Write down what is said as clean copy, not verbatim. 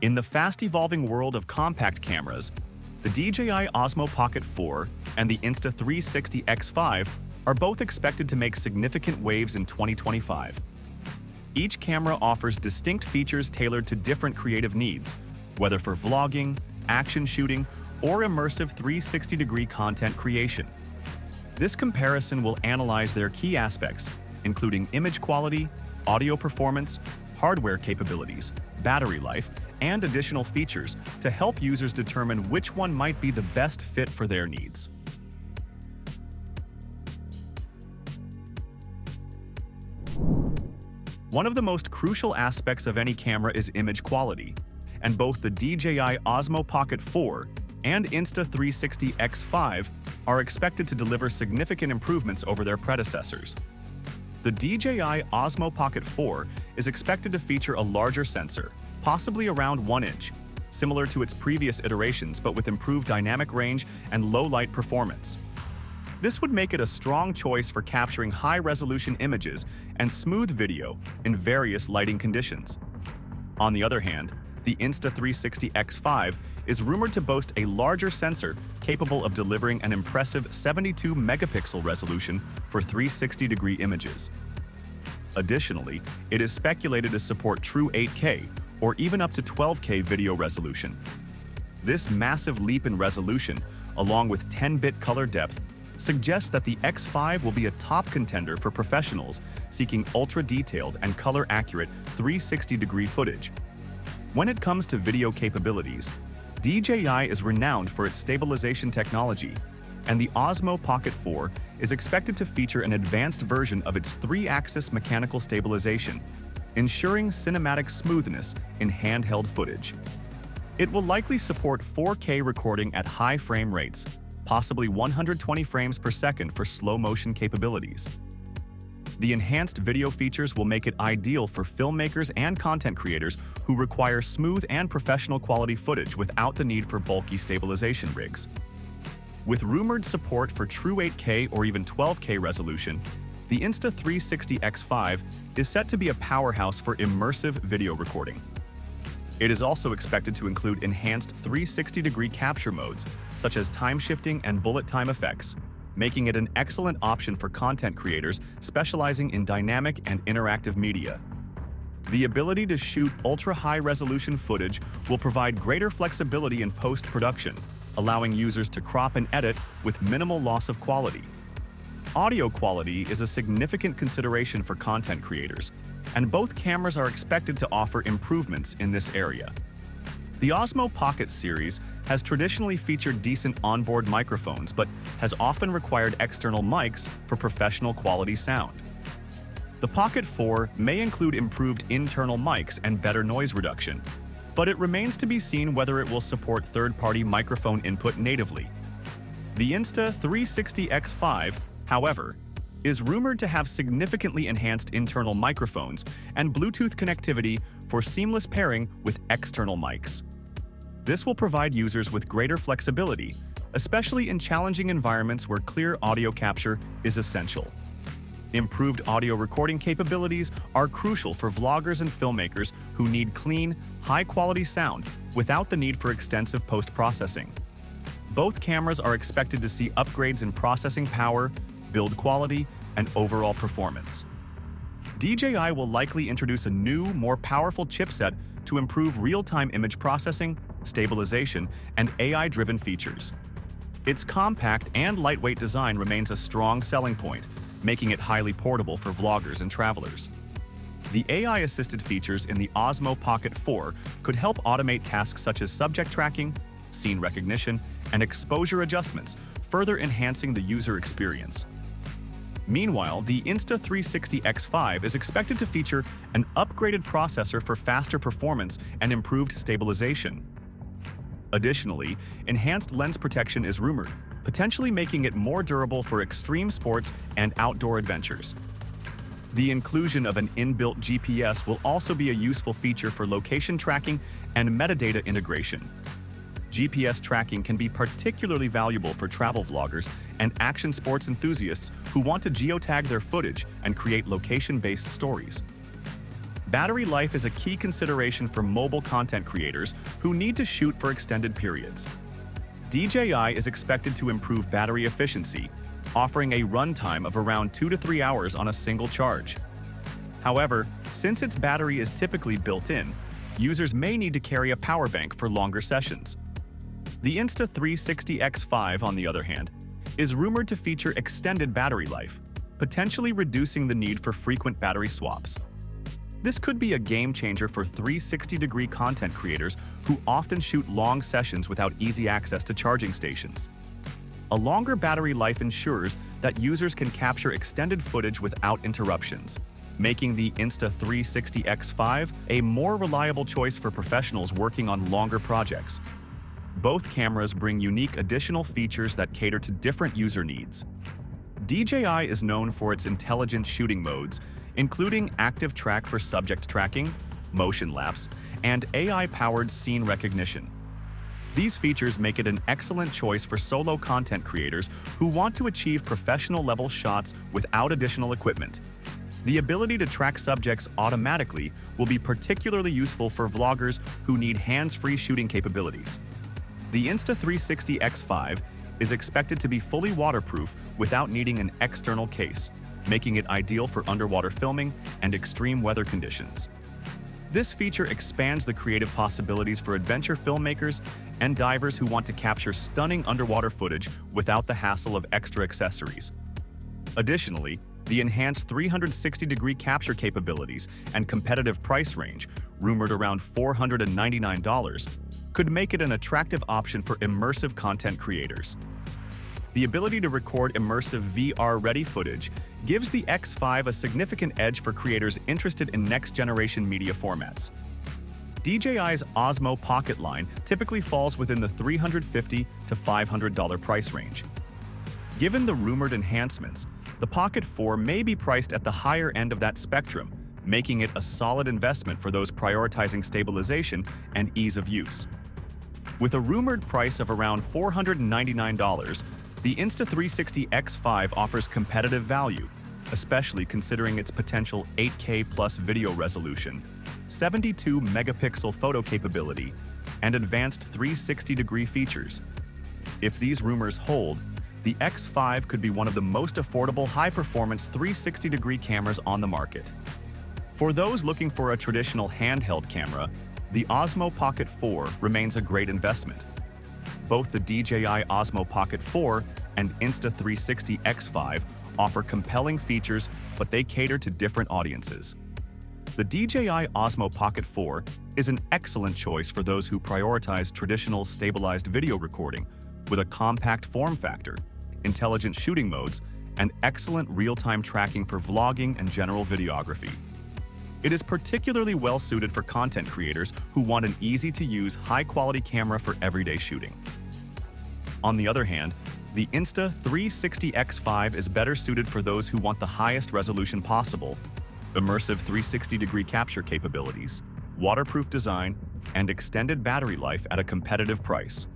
In the fast-evolving world of compact cameras, the DJI Osmo Pocket 4 and the Insta360 X5 are both expected to make significant waves in 2025. Each camera offers distinct features tailored to different creative needs, whether for vlogging, action shooting, or immersive 360-degree content creation. This comparison will analyze their key aspects, including image quality, audio performance, hardware capabilities, battery life, and additional features to help users determine which one might be the best fit for their needs. One of the most crucial aspects of any camera is image quality, and both the DJI Osmo Pocket 4 and Insta360 X5 are expected to deliver significant improvements over their predecessors. The DJI Osmo Pocket 4 is expected to feature a larger sensor, possibly around 1 inch, similar to its previous iterations but with improved dynamic range and low-light performance. This would make it a strong choice for capturing high-resolution images and smooth video in various lighting conditions. On the other hand, the Insta360 X5 is rumored to boast a larger sensor capable of delivering an impressive 72-megapixel resolution for 360-degree images. Additionally, it is speculated to support true 8K or even up to 12K video resolution. This massive leap in resolution, along with 10-bit color depth, suggests that the X5 will be a top contender for professionals seeking ultra-detailed and color-accurate 360-degree footage. When it comes to video capabilities, DJI is renowned for its stabilization technology, and the Osmo Pocket 4 is expected to feature an advanced version of its 3-axis mechanical stabilization, ensuring cinematic smoothness in handheld footage. It will likely support 4K recording at high frame rates, possibly 120 frames per second for slow-motion capabilities. The enhanced video features will make it ideal for filmmakers and content creators who require smooth and professional quality footage without the need for bulky stabilization rigs. With rumored support for true 8K or even 12K resolution, the Insta360 X5 is set to be a powerhouse for immersive video recording. It is also expected to include enhanced 360-degree capture modes, such as time shifting and bullet time effects, making it an excellent option for content creators specializing in dynamic and interactive media. The ability to shoot ultra-high-resolution footage will provide greater flexibility in post-production, allowing users to crop and edit with minimal loss of quality. Audio quality is a significant consideration for content creators, and both cameras are expected to offer improvements in this area. The Osmo Pocket series has traditionally featured decent onboard microphones but has often required external mics for professional quality sound. The Pocket 4 may include improved internal mics and better noise reduction, but it remains to be seen whether it will support third-party microphone input natively. The Insta360 X5, however, is rumored to have significantly enhanced internal microphones and Bluetooth connectivity for seamless pairing with external mics. This will provide users with greater flexibility, especially in challenging environments where clear audio capture is essential. Improved audio recording capabilities are crucial for vloggers and filmmakers who need clean, high-quality sound without the need for extensive post-processing. Both cameras are expected to see upgrades in processing power, build quality, and overall performance. DJI will likely introduce a new, more powerful chipset to improve real-time image processing, stabilization, and AI-driven features. Its compact and lightweight design remains a strong selling point, making it highly portable for vloggers and travelers. The AI-assisted features in the Osmo Pocket 4 could help automate tasks such as subject tracking, scene recognition, and exposure adjustments, further enhancing the user experience. Meanwhile, the Insta360 X5 is expected to feature an upgraded processor for faster performance and improved stabilization. Additionally, enhanced lens protection is rumored, potentially making it more durable for extreme sports and outdoor adventures. The inclusion of an inbuilt GPS will also be a useful feature for location tracking and metadata integration. GPS tracking can be particularly valuable for travel vloggers and action sports enthusiasts who want to geotag their footage and create location-based stories. Battery life is a key consideration for mobile content creators who need to shoot for extended periods. DJI is expected to improve battery efficiency, offering a runtime of around 2 to 3 hours on a single charge. However, since its battery is typically built in, users may need to carry a power bank for longer sessions. The Insta360 X5, on the other hand, is rumored to feature extended battery life, potentially reducing the need for frequent battery swaps. This could be a game-changer for 360-degree content creators who often shoot long sessions without easy access to charging stations. A longer battery life ensures that users can capture extended footage without interruptions, making the Insta360 X5 a more reliable choice for professionals working on longer projects. Both cameras bring unique additional features that cater to different user needs. DJI is known for its intelligent shooting modes, including active track for subject tracking, motion lapse, and AI-powered scene recognition. These features make it an excellent choice for solo content creators who want to achieve professional-level shots without additional equipment. The ability to track subjects automatically will be particularly useful for vloggers who need hands-free shooting capabilities. The Insta360 X5 is expected to be fully waterproof without needing an external case, making it ideal for underwater filming and extreme weather conditions. This feature expands the creative possibilities for adventure filmmakers and divers who want to capture stunning underwater footage without the hassle of extra accessories. Additionally, the enhanced 360-degree capture capabilities and competitive price range, rumored around $499, could make it an attractive option for immersive content creators. The ability to record immersive VR-ready footage gives the X5 a significant edge for creators interested in next-generation media formats. DJI's OSMO Pocket line typically falls within the $350 to $500 price range. Given the rumored enhancements, the Pocket 4 may be priced at the higher end of that spectrum, making it a solid investment for those prioritizing stabilization and ease of use. With a rumored price of around $499, the Insta360 X5 offers competitive value, especially considering its potential 8K plus video resolution, 72-megapixel photo capability, and advanced 360-degree features. If these rumors hold, the X5 could be one of the most affordable high-performance 360-degree cameras on the market. For those looking for a traditional handheld camera, the OSMO Pocket 4 remains a great investment. Both the DJI OSMO Pocket 4 and Insta360 X5 offer compelling features, but they cater to different audiences. The DJI OSMO Pocket 4 is an excellent choice for those who prioritize traditional stabilized video recording with a compact form factor, intelligent shooting modes, and excellent real-time tracking for vlogging and general videography. It is particularly well-suited for content creators who want an easy-to-use, high-quality camera for everyday shooting. On the other hand, the Insta360 X5 is better suited for those who want the highest resolution possible, immersive 360-degree capture capabilities, waterproof design, and extended battery life at a competitive price.